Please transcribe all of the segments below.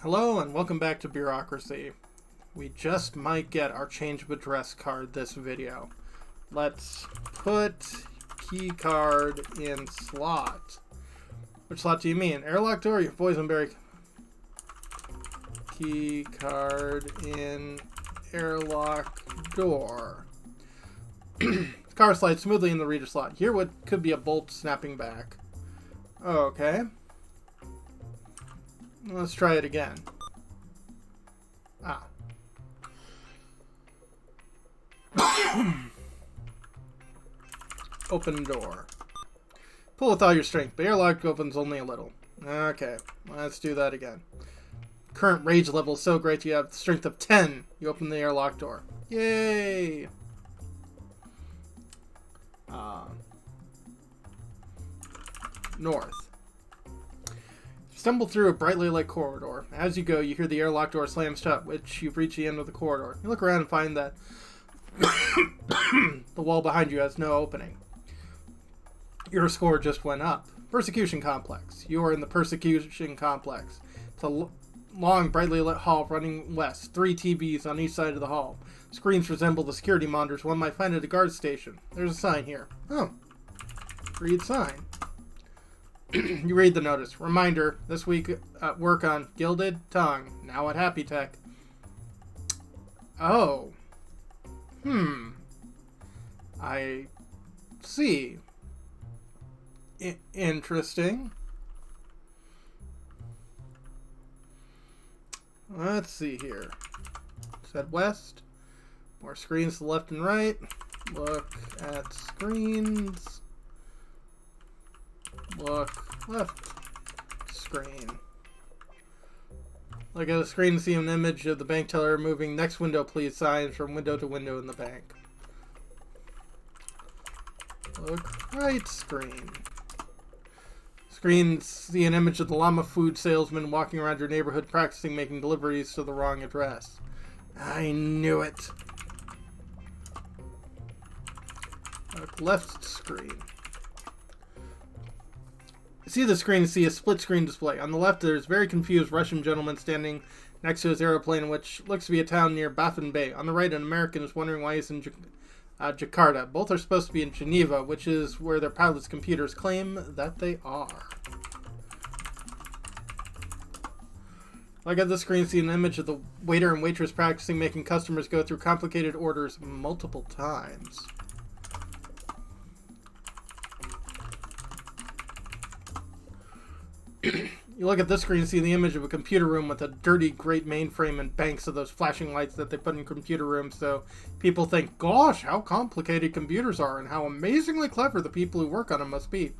Hello and welcome back to Bureaucracy. We just might get our change of address card this video. Let's put key card in slot. Which slot do you mean? Airlock door or your boysenberry? Key card in airlock door. The car slides smoothly in the reader slot. Here what could be a bolt snapping back. Okay. Let's try it again. Ah. Open door. Pull with all your strength, but airlock opens only a little. Okay, let's do that again. Current rage level is so great you have the strength of 10. You open the airlock door. Yay! North. Stumble through a brightly lit corridor. As you go, you hear the airlock door slam shut, which you've reached the end of the corridor. You look around and find that the wall behind you has no opening. Your score just went up. Persecution Complex. You are in the Persecution Complex. It's a long, brightly lit hall running west. 3 TVs on each side of the hall. Screens resemble the security monitors one might find at a guard station. There's a sign here. Oh. Read sign. You read the notice. Reminder, this week at work on Gilded Tongue. Now at Happy Tech. Oh. I see. Interesting. Let's see here. Head west. More screens to the left and right. Look at screens. Look left screen. Look at the screen to see an image of the bank teller moving next window please signs from window to window in the bank. Look right screen. Screen see an image of the llama food salesman walking around your neighborhood practicing making deliveries to the wrong address. I knew it. Look left screen. See the screen, see a split screen display. On the left, there's a very confused Russian gentleman standing next to his aeroplane, which looks to be a town near Baffin Bay. On the right, an American is wondering why he's in Jakarta. Both are supposed to be in Geneva, which is where their pilots' computers claim that they are. Look at the screen, see an image of the waiter and waitress practicing making customers go through complicated orders multiple times. You look at this screen and see the image of a computer room with a dirty, great mainframe and banks of those flashing lights that they put in computer rooms so people think, gosh, how complicated computers are and how amazingly clever the people who work on them must be.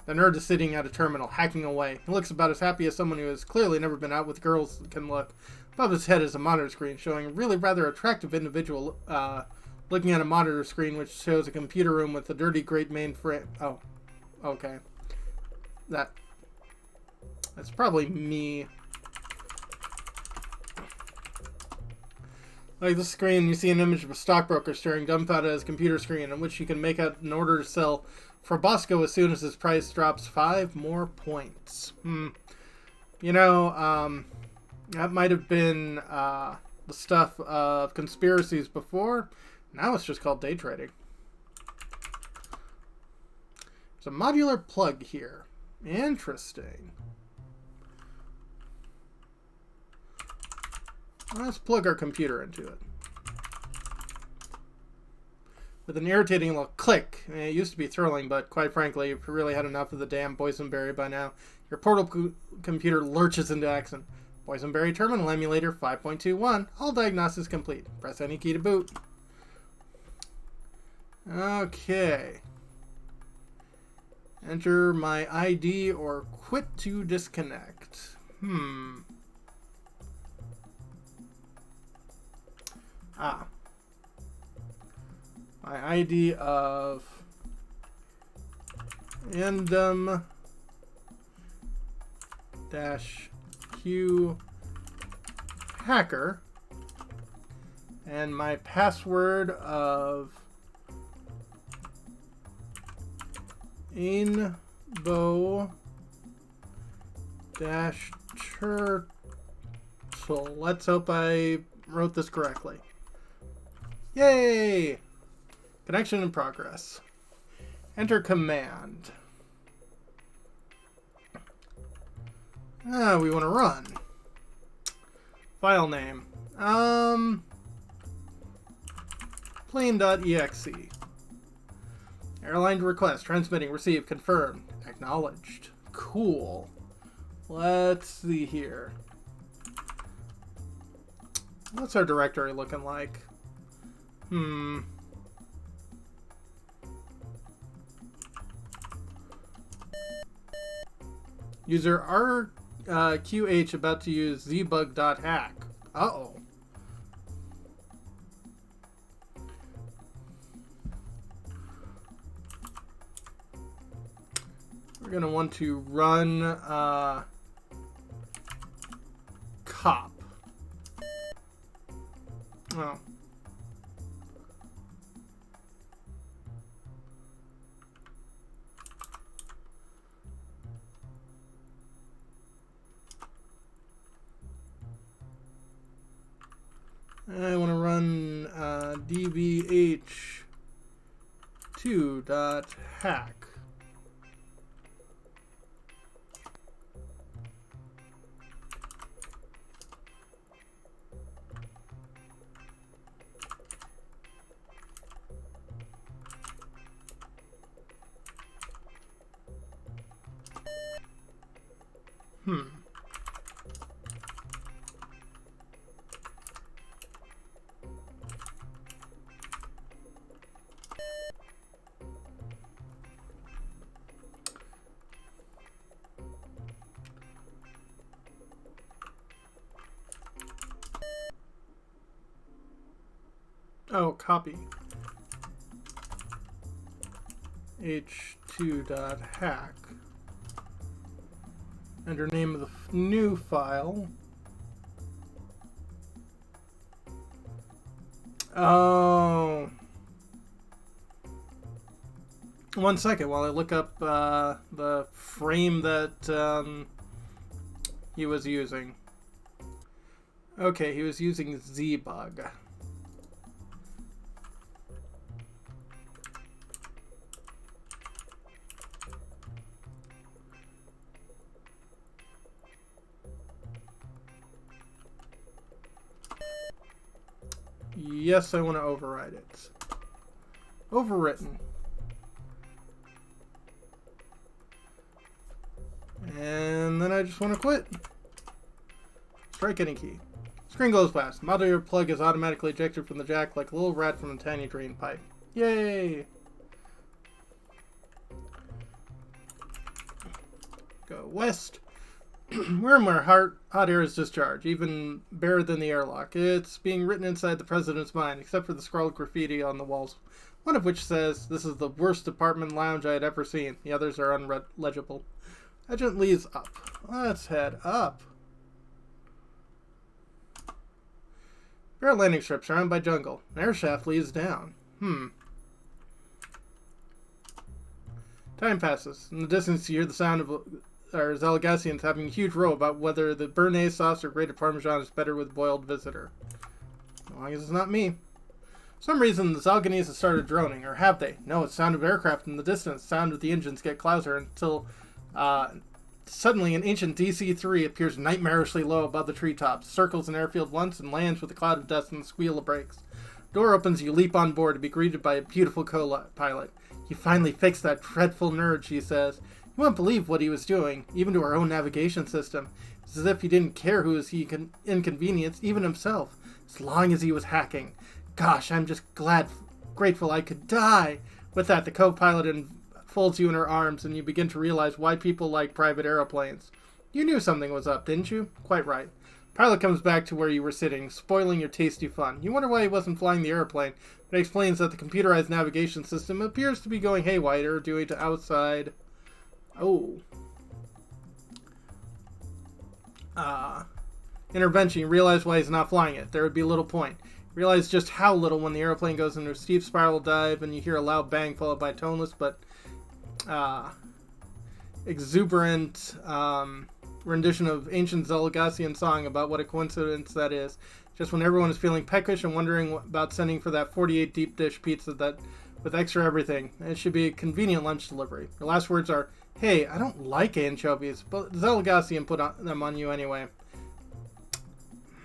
The nerd is sitting at a terminal, hacking away. He looks about as happy as someone who has clearly never been out with girls can look. Above his head is a monitor screen showing a really rather attractive individual looking at a monitor screen which shows a computer room with a dirty, great mainframe. Oh, okay. That's probably me. Like the screen, you see an image of a stockbroker staring dumbfounded at his computer screen in which you can make out an order to sell Frabosco as soon as his price drops 5 more points. You know, that might have been the stuff of conspiracies before. Now it's just called day trading. There's a modular plug here. Interesting. Let's plug our computer into it. With an irritating little click. It used to be thrilling, but quite frankly, you've really had enough of the damn boysenberry by now. Your portable computer lurches into action. Boysenberry Terminal Emulator 5.21. All diagnosis complete. Press any key to boot. Okay. Enter my ID or quit to disconnect. My ID of random -q hacker and my password of Ainbo dash successful. Let's hope I wrote this correctly. Yay! Connection in progress. Enter command. We want to run. File name. Plane.exe. Airline request. Transmitting. Received. Confirmed. Acknowledged. Cool. Let's see here. What's our directory looking like? User RQH about to use zbug.hack. Uh-oh. We're going to want to run cop. Oh. I want to run dbh2.hack. Oh, copy. h2.hack. Enter name of the new file. Oh. 1 second while I look up the frame that he was using. Okay, he was using zbug. Yes, I want to override it. Overwritten. And then I just want to quit. Strike any key. Screen goes past. Modulator plug is automatically ejected from the jack like a little rat from a tiny drain pipe. Yay! Go west. Where hot air is discharged, even barer than the airlock. It's being written inside the president's mind, except for the scrawled graffiti on the walls, one of which says, "This is the worst apartment lounge I had ever seen." The others are unlegible. Agent leads up. Let's head up. Barrel landing strip surrounded by jungle. An air shaft leads down. Time passes. In the distance you hear the sound of Zalagassians having a huge row about whether the béarnaise sauce or grated parmesan is better with boiled visitor. As long as it's not me. For some reason, the Zalganese have started droning, or have they? No, it's sound of aircraft in the distance, sound of the engines get clouser until suddenly an ancient DC-3 appears nightmarishly low above the treetops, circles an airfield once, and lands with a cloud of dust and the squeal of brakes. Door opens, you leap on board to be greeted by a beautiful co-pilot. "You finally fixed that dreadful nerd," she says. You won't believe what he was doing, even to our own navigation system. It's as if he didn't care who was inconvenienced, even himself, as long as he was hacking. Gosh, I'm just grateful I could die. With that, the co-pilot folds you in her arms, and you begin to realize why people like private aeroplanes. You knew something was up, didn't you? Quite right. Pilot comes back to where you were sitting, spoiling your tasty fun. You wonder why he wasn't flying the airplane, but explains that the computerized navigation system appears to be going haywire due to outside... intervention. You realize why he's not flying it. There would be little point. You realize just how little when the airplane goes into a steep spiral dive and you hear a loud bang followed by toneless but exuberant rendition of ancient Zelagassian song about what a coincidence that is. Just when everyone is feeling peckish and wondering about sending for that 48 deep dish pizza that with extra everything. It should be a convenient lunch delivery. Your last words are, "Hey, I don't like anchovies, but Zelagassian put them on you anyway."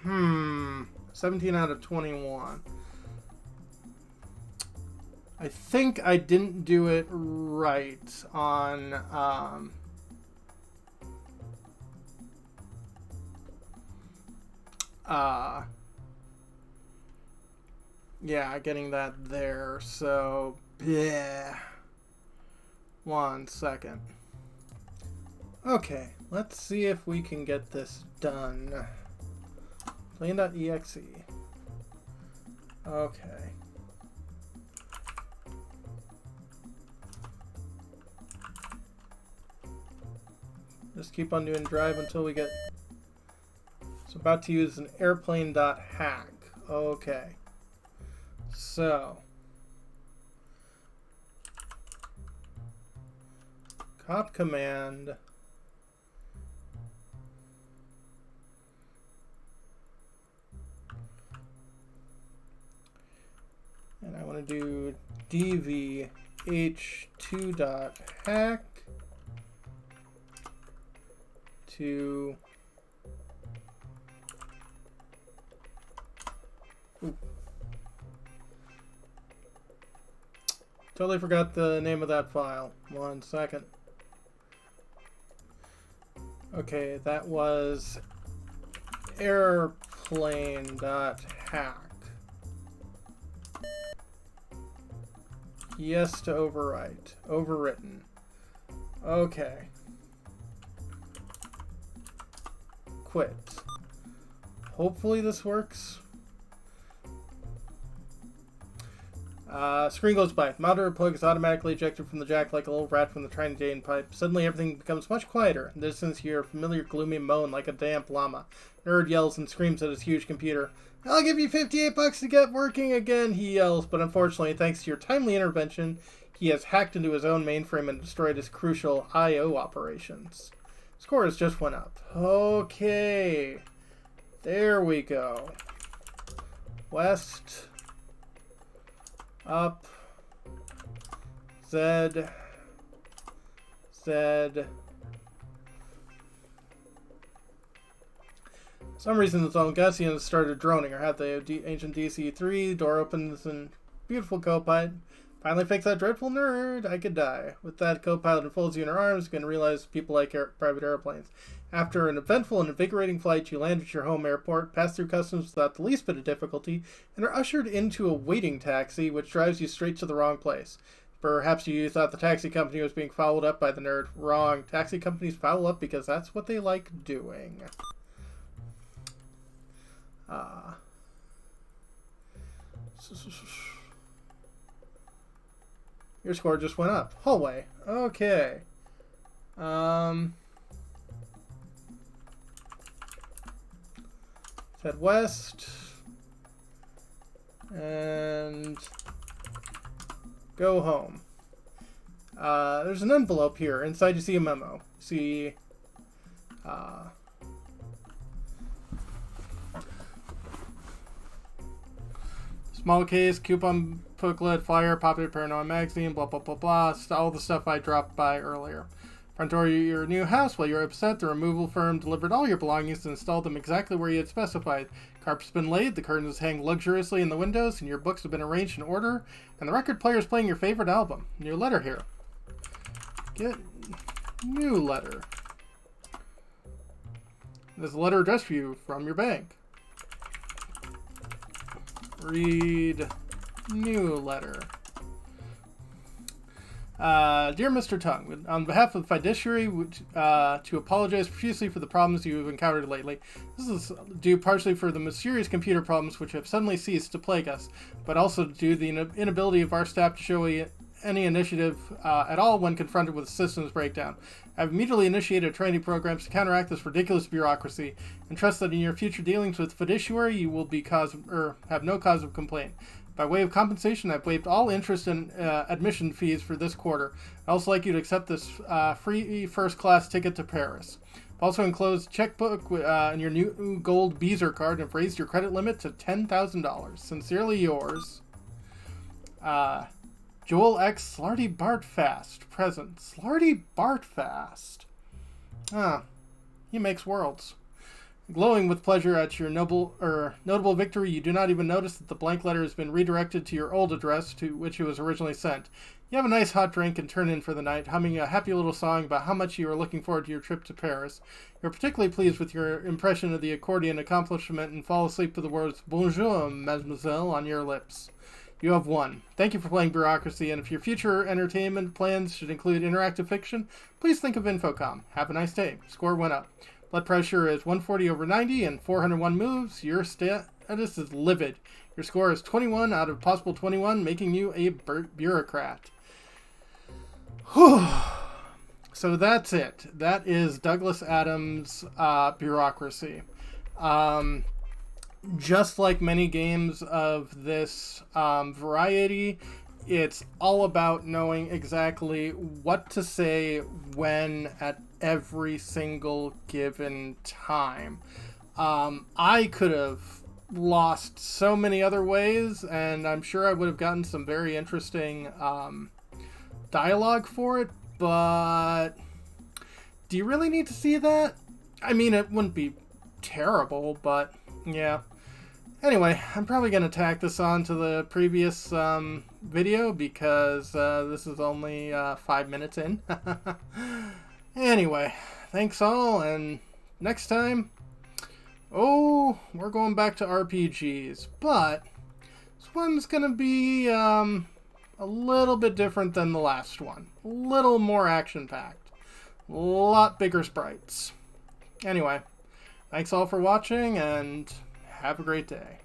17 out of 21. I think I didn't do it right on yeah, getting that there. So, yeah. 1 second. Okay, let's see if we can get this done. Plane.exe. Okay. Just keep on doing drive until we get... It's about to use an airplane.hack. Okay. So. Cop command. And I want to do dvh2.hack to... Ooh. Totally forgot the name of that file. 1 second. Okay, that was airplane.hack. Yes to overwrite. Overwritten. Okay. Quit. Hopefully this works. Screen goes by. Mounter plug is automatically ejected from the jack like a little rat from the drain pipe. Suddenly everything becomes much quieter. In the distance you hear a familiar gloomy moan like a damp llama. Nerd yells and screams at his huge computer. "I'll give you $58 to get working again," he yells, but unfortunately, thanks to your timely intervention, he has hacked into his own mainframe and destroyed his crucial I/O operations. Score has just went up. Okay. There we go. West. Up. Z. Z. For some reason, the Zelagassian has started droning, or have the ancient DC-3, door opens, and beautiful co-pilot. Finally fix that dreadful nerd, I could die. With that, co-pilot unfolds you in her arms, you can realize people like private airplanes. After an eventful and invigorating flight, you land at your home airport, pass through customs without the least bit of difficulty, and are ushered into a waiting taxi, which drives you straight to the wrong place. Perhaps you thought the taxi company was being followed up by the nerd. Wrong. Taxi companies follow up because that's what they like doing. Your score just went up. Hallway. Okay. Head west. And go home. There's an envelope here. Inside you see a memo. See... small case, coupon booklet, flyer, popular paranoia magazine, blah blah blah blah, all the stuff I dropped by earlier. Front door of your new house. While you're upset, the removal firm delivered all your belongings and installed them exactly where you had specified. Carpet's been laid, the curtains hang luxuriously in the windows, and your books have been arranged in order, and the record player is playing your favorite album. New letter here. Get new letter. There's a letter addressed for you from your bank. Read new letter. Dear Mr. Tung, on behalf of the fiduciary, to apologize profusely for the problems you have encountered lately. This is due partially for the mysterious computer problems which have suddenly ceased to plague us, but also due to the inability of our staff to show any initiative at all when confronted with a systems breakdown. I've immediately initiated training programs to counteract this ridiculous bureaucracy, and trust that in your future dealings with fiduciary, you will have no cause of complaint. By way of compensation, I've waived all interest and admission fees for this quarter. I'd also like you to accept this free first-class ticket to Paris. Also enclosed checkbook and your new gold Beezer card and have raised your credit limit to $10,000. Sincerely yours, Joel X. Slarty Bartfast. Present. Slarty Bartfast. Ah, he makes worlds. Glowing with pleasure at your notable victory, you do not even notice that the blank letter has been redirected to your old address to which it was originally sent. You have a nice hot drink and turn in for the night, humming a happy little song about how much you are looking forward to your trip to Paris. You're particularly pleased with your impression of the accordion accomplishment and fall asleep with the words "Bonjour, mademoiselle" on your lips. You have won. Thank you for playing Bureaucracy, and if your future entertainment plans should include interactive fiction, please think of Infocom. Have a nice day. Score went up. Blood pressure is 140/90 and 401 moves. Your status is livid. Your score is 21 out of possible 21, making you a bureaucrat. Whew. So that's it. That is Douglas Adams' Bureaucracy. Just like many games of this variety, it's all about knowing exactly what to say when at every single given time. I could have lost so many other ways, and I'm sure I would have gotten some very interesting dialogue for it, but do you really need to see that? I mean, it wouldn't be terrible, but yeah. Anyway, I'm probably going to tack this on to the previous video because this is only 5 minutes in. Anyway, thanks all, and next time, we're going back to RPGs, but this one's going to be a little bit different than the last one. A little more action-packed. A lot bigger sprites. Anyway, thanks all for watching, and have a great day.